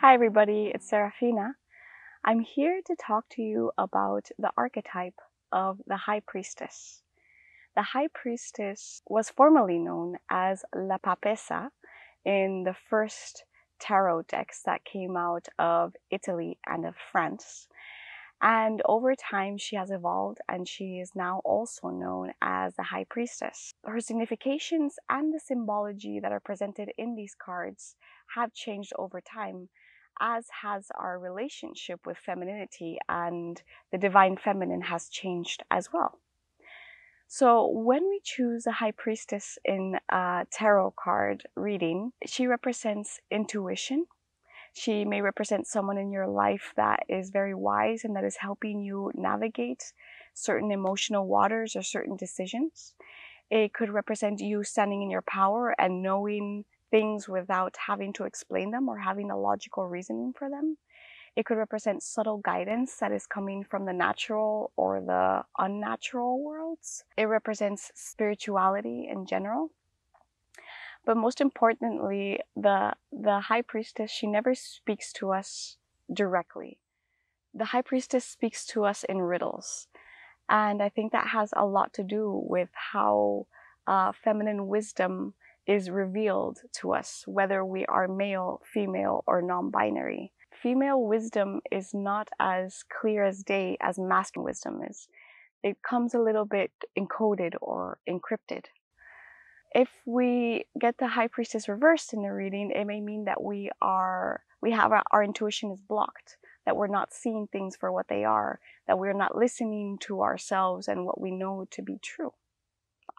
Hi everybody, it's Seraphina. I'm here to talk to you about the archetype of the High Priestess. The High Priestess was formerly known as La Papessa in the first tarot decks that came out of Italy and of France. And over time, she has evolved and she is now also known as the High Priestess. Her significations and the symbology that are presented in these cards have changed over time, as has our relationship with femininity, and the divine feminine has changed as well. So when we choose a High Priestess in a tarot card reading, she represents intuition. She may represent someone in your life that is very wise and that is helping you navigate certain emotional waters or certain decisions. It could represent you standing in your power and knowing things without having to explain them or having a logical reasoning for them. It could represent subtle guidance that is coming from the natural or the unnatural worlds. It represents spirituality in general. But most importantly, the High Priestess, she never speaks to us directly. The High Priestess speaks to us in riddles. And I think that has a lot to do with how feminine wisdom is revealed to us, whether we are male, female, or non-binary. Female wisdom is not as clear as day as masculine wisdom is. It comes a little bit encoded or encrypted. If we get the High Priestess reversed in the reading, it may mean that our intuition is blocked, that we're not seeing things for what they are, that we're not listening to ourselves and what we know to be true.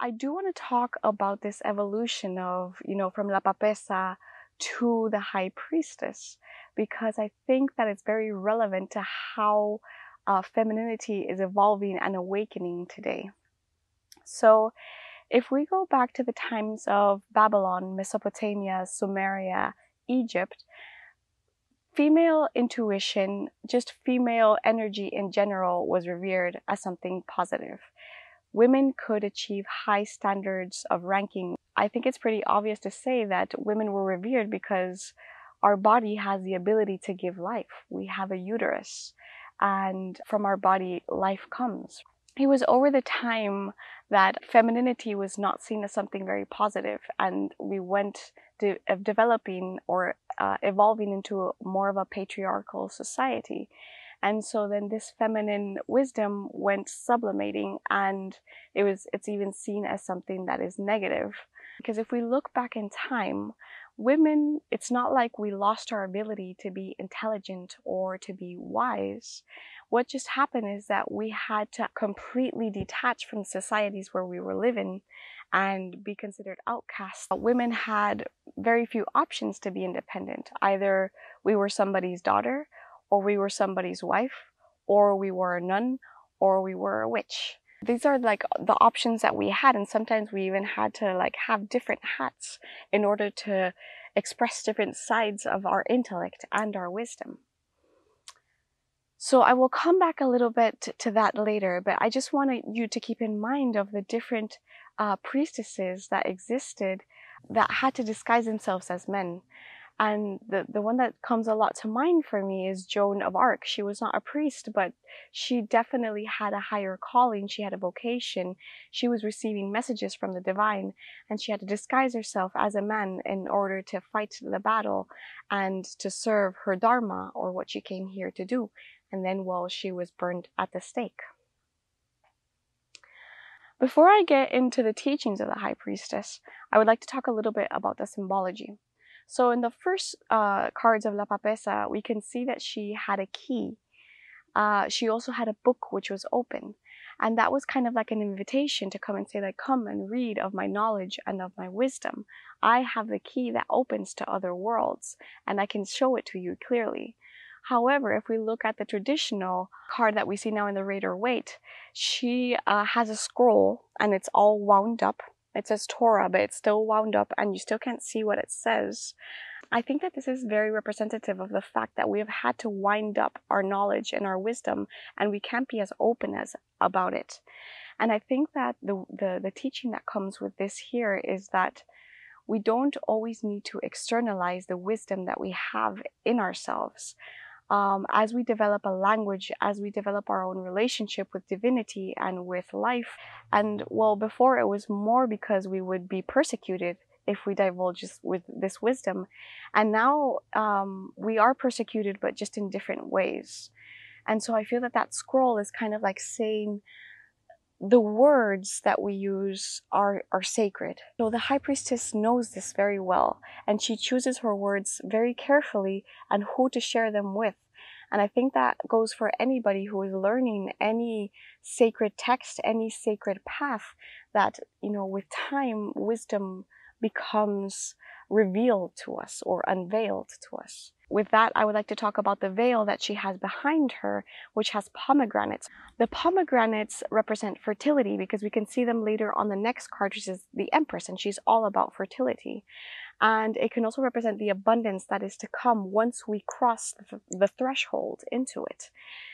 I do want to talk about this evolution of, from La Papessa to the High Priestess, because I think that it's very relevant to how femininity is evolving and awakening today. So if we go back to the times of Babylon, Mesopotamia, Sumeria, Egypt, female intuition, just female energy in general, was revered as something positive. Women could achieve high standards of ranking. I think it's pretty obvious to say that women were revered because our body has the ability to give life. We have a uterus, and from our body, life comes. It was over the time that femininity was not seen as something very positive, and we went developing or evolving into more of a patriarchal society. And so then this feminine wisdom went sublimating, and it's even seen as something that is negative. Because if we look back in time, women, it's not like we lost our ability to be intelligent or to be wise. What just happened is that we had to completely detach from societies where we were living and be considered outcasts. Women had very few options to be independent. Either we were somebody's daughter, or we were somebody's wife, or we were a nun, or we were a witch. These are like the options that we had, and sometimes we even had to have different hats in order to express different sides of our intellect and our wisdom. So I will come back a little bit to that later, but I just wanted you to keep in mind of the different priestesses that existed that had to disguise themselves as men. And the one that comes a lot to mind for me is Joan of Arc. She was not a priest, but she definitely had a higher calling. She had a vocation. She was receiving messages from the divine, and she had to disguise herself as a man in order to fight the battle and to serve her dharma, or what she came here to do. And then, well, she was burned at the stake. Before I get into the teachings of the High Priestess, I would like to talk a little bit about the symbology. So in the first cards of La Papessa, we can see that she had a key. She also had a book which was open. And that was kind of like an invitation to come and say, come and read of my knowledge and of my wisdom. I have the key that opens to other worlds, and I can show it to you clearly. However, if we look at the traditional card that we see now in the Raider Waite, she has a scroll, and it's all wound up. It says Torah, but it's still wound up, and you still can't see what it says. I think that this is very representative of the fact that we have had to wind up our knowledge and our wisdom, and we can't be as open as about it. And I think that the teaching that comes with this here is that we don't always need to externalize the wisdom that we have in ourselves. As we develop a language, as we develop our own relationship with divinity and with life, and well, before it was more because we would be persecuted if we divulge with this wisdom, and now we are persecuted, but just in different ways. And so I feel that that scroll is kind of like saying, the words that we use are sacred. So the High Priestess knows this very well, and she chooses her words very carefully and who to share them with. And I think that goes for anybody who is learning any sacred text, any sacred path, that, you know, with time, wisdom becomes revealed to us or unveiled to us. With that, I would like to talk about the veil that she has behind her, which has pomegranates. The pomegranates represent fertility because we can see them later on the next card, which is the Empress, and she's all about fertility. And it can also represent the abundance that is to come once we cross the threshold into it.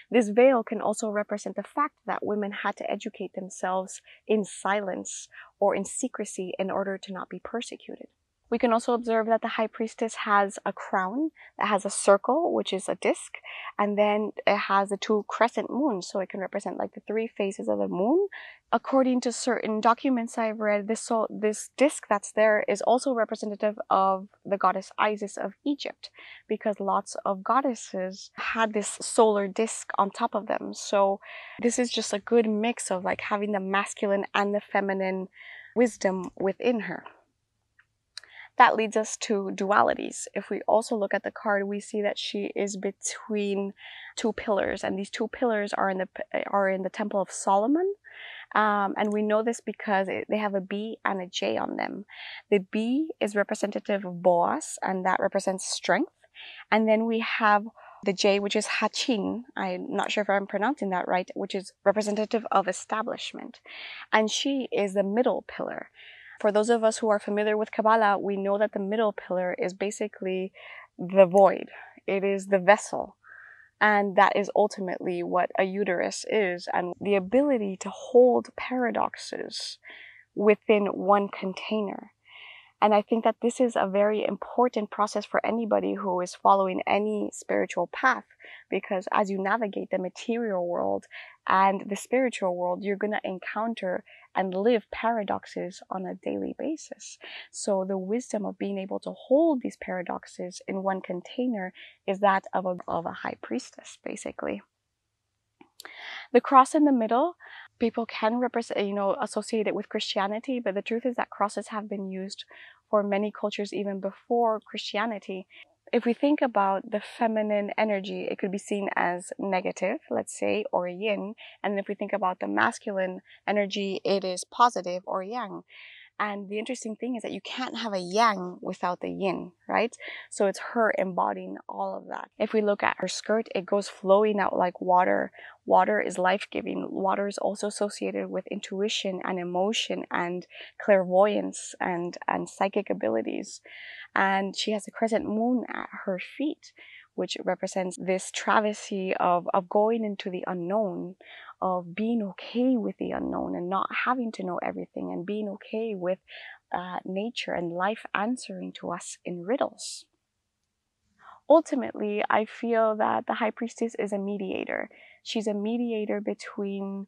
This veil can also represent the fact that women had to educate themselves in silence or in secrecy in order to not be persecuted. We can also observe that the High Priestess has a crown that has a circle, which is a disc, and then it has the 2 crescent moons, so it can represent like the 3 phases of the moon. According to certain documents I've read, this disc that's there is also representative of the goddess Isis of Egypt, because lots of goddesses had this solar disc on top of them. So this is just a good mix of like having the masculine and the feminine wisdom within her. That leads us to dualities. If we also look at the card, we see that she is between 2 pillars, and these 2 pillars are in the Temple of Solomon. And we know this because they have a B and a J on them. The B is representative of Boaz, and that represents strength. And then we have the J, which is Hachin. I'm not sure if I'm pronouncing that right, which is representative of establishment. And she is the middle pillar. For those of us who are familiar with Kabbalah, we know that the middle pillar is basically the void. It is the vessel. And that is ultimately what a uterus is, and the ability to hold paradoxes within one container. And I think that this is a very important process for anybody who is following any spiritual path, because as you navigate the material world and the spiritual world, you're going to encounter and live paradoxes on a daily basis. So the wisdom of being able to hold these paradoxes in one container is that of a high priestess, basically. The cross in the middle, people can associate it with Christianity, but the truth is that crosses have been used for many cultures even before Christianity. If we think about the feminine energy, it could be seen as negative, let's say, or yin. And if we think about the masculine energy, it is positive, or yang. And the interesting thing is that you can't have a yang without the yin, right? So it's her embodying all of that. If we look at her skirt, it goes flowing out like water. Water is life-giving. Water is also associated with intuition and emotion and clairvoyance and psychic abilities. And she has a crescent moon at her feet, which represents this travesty of going into the unknown, of being okay with the unknown and not having to know everything, and being okay with nature and life answering to us in riddles. Ultimately, I feel that the High Priestess is a mediator. She's a mediator between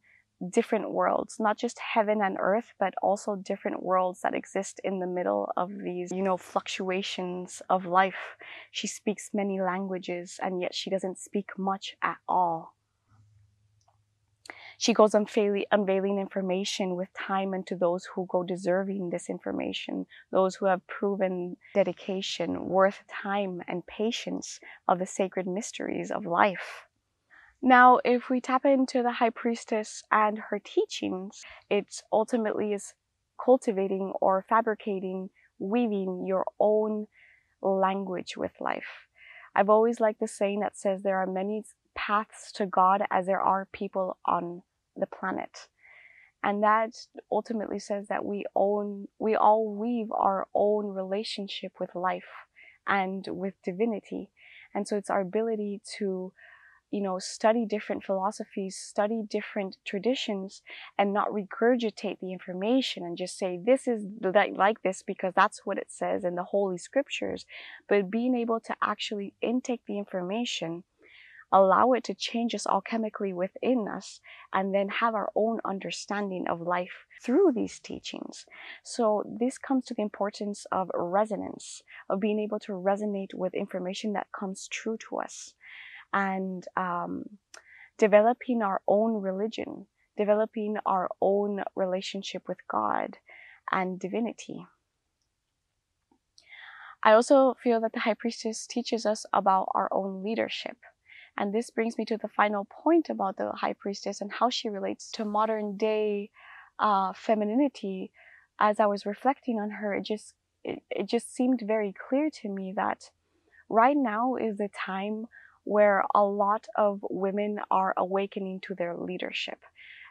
different worlds, not just heaven and earth, but also different worlds that exist in the middle of these, fluctuations of life. She speaks many languages, and yet she doesn't speak much at all. She goes unveiling information with time into those who go deserving this information, those who have proven dedication, worth time, and patience of the sacred mysteries of life. Now, if we tap into the High Priestess and her teachings, it ultimately is cultivating or fabricating, weaving your own language with life. I've always liked the saying that says there are many paths to God as there are people on the planet. And that ultimately says that we all weave our own relationship with life and with divinity. And so it's our ability to study different philosophies, study different traditions, and not regurgitate the information and just say this is like this because that's what it says in the Holy Scriptures, but being able to actually intake the information, allow it to change us alchemically within us, and then have our own understanding of life through these teachings. So this comes to the importance of resonance, of being able to resonate with information that comes true to us, and developing our own religion, developing our own relationship with God and divinity. I also feel that the High Priestess teaches us about our own leadership. And this brings me to the final point about the High Priestess and how she relates to modern day femininity. As I was reflecting on her, it just seemed very clear to me that right now is the time where a lot of women are awakening to their leadership.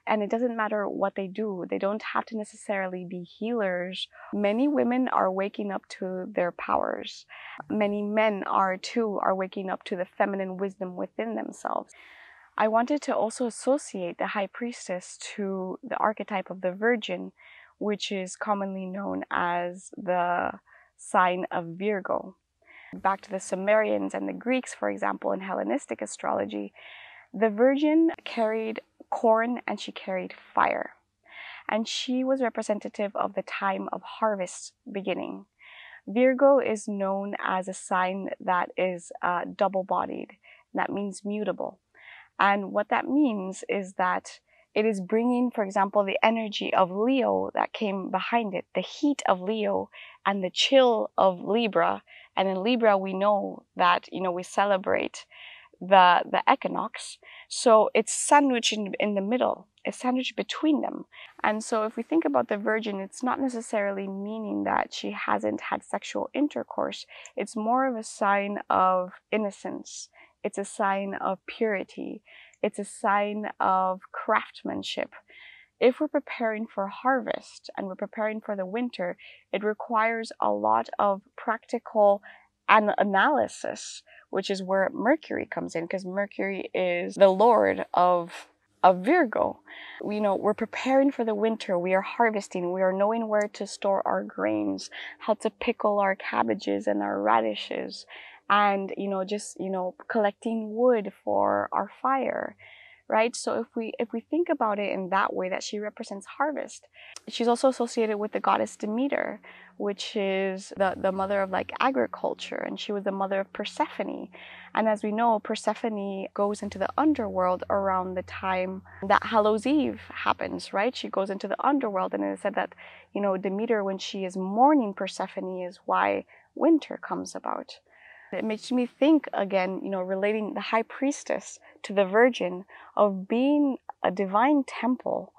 And it doesn't matter what they do. They don't have to necessarily be healers. Many women are waking up to their powers. Many men are waking up to the feminine wisdom within themselves. I wanted to also associate the High Priestess to the archetype of the Virgin, which is commonly known as the sign of Virgo. Back to the Sumerians and the Greeks, for example, in Hellenistic astrology, the Virgin carried corn and she carried fire. And she was representative of the time of harvest beginning. Virgo is known as a sign that is double-bodied. That means mutable. And what that means is that it is bringing, for example, the energy of Leo that came behind it, the heat of Leo and the chill of Libra. And in Libra, we know that, we celebrate the equinox. So it's sandwiched in the middle. It's sandwiched between them. And so if we think about the Virgin, it's not necessarily meaning that she hasn't had sexual intercourse. It's more of a sign of innocence. It's a sign of purity. It's a sign of craftsmanship. If we're preparing for harvest and we're preparing for the winter, it requires a lot of practical analysis, which is where Mercury comes in, because Mercury is the lord of Virgo. We're preparing for the winter. We are harvesting. We are knowing where to store our grains, how to pickle our cabbages and our radishes, and collecting wood for our fire. Right? So if we think about it in that way, that she represents harvest, she's also associated with the goddess Demeter, which is the mother of agriculture, and she was the mother of Persephone. And as we know, Persephone goes into the underworld around the time that Hallows Eve happens, right? She goes into the underworld, and it is said that, Demeter, when she is mourning Persephone, is why winter comes about. It makes me think again, relating the High Priestess to the Virgin, of being a divine temple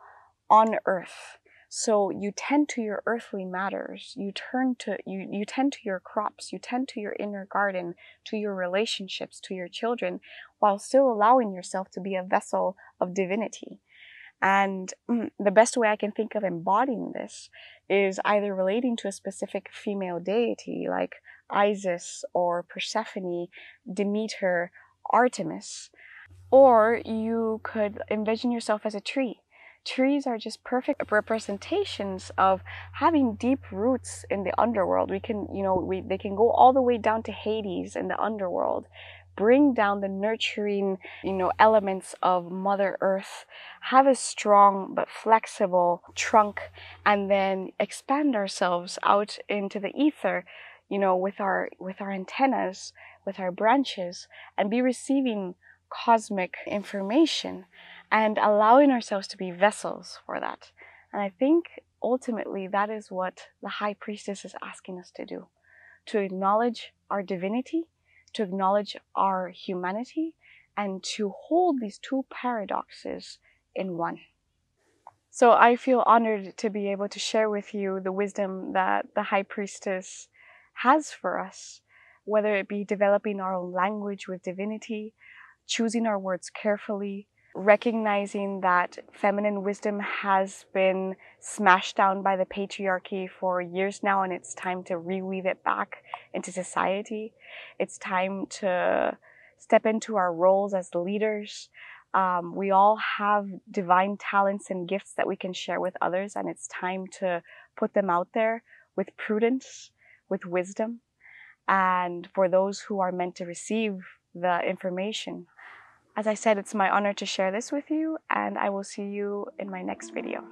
on earth. So you tend to your earthly matters, you tend to your crops, you tend to your inner garden, to your relationships, to your children, while still allowing yourself to be a vessel of divinity. And the best way I can think of embodying this is either relating to a specific female deity like Isis or Persephone, Demeter, Artemis, or you could envision yourself as a tree. Trees are just perfect representations of having deep roots in the underworld. They can go all the way down to Hades in the underworld, bring down the nurturing, elements of Mother Earth, have a strong but flexible trunk, and then expand ourselves out into the ether, with our antennas, with our branches, and be receiving cosmic information and allowing ourselves to be vessels for that. And I think ultimately that is what the High Priestess is asking us to do, to acknowledge our divinity, to acknowledge our humanity, and to hold these two paradoxes in one. So I feel honored to be able to share with you the wisdom that the High Priestess has for us, whether it be developing our own language with divinity, choosing our words carefully, recognizing that feminine wisdom has been smashed down by the patriarchy for years now, and it's time to reweave it back into society. It's time to step into our roles as leaders. We all have divine talents and gifts that we can share with others, and it's time to put them out there with prudence, with wisdom. And for those who are meant to receive the information, as I said, it's my honor to share this with you, and I will see you in my next video.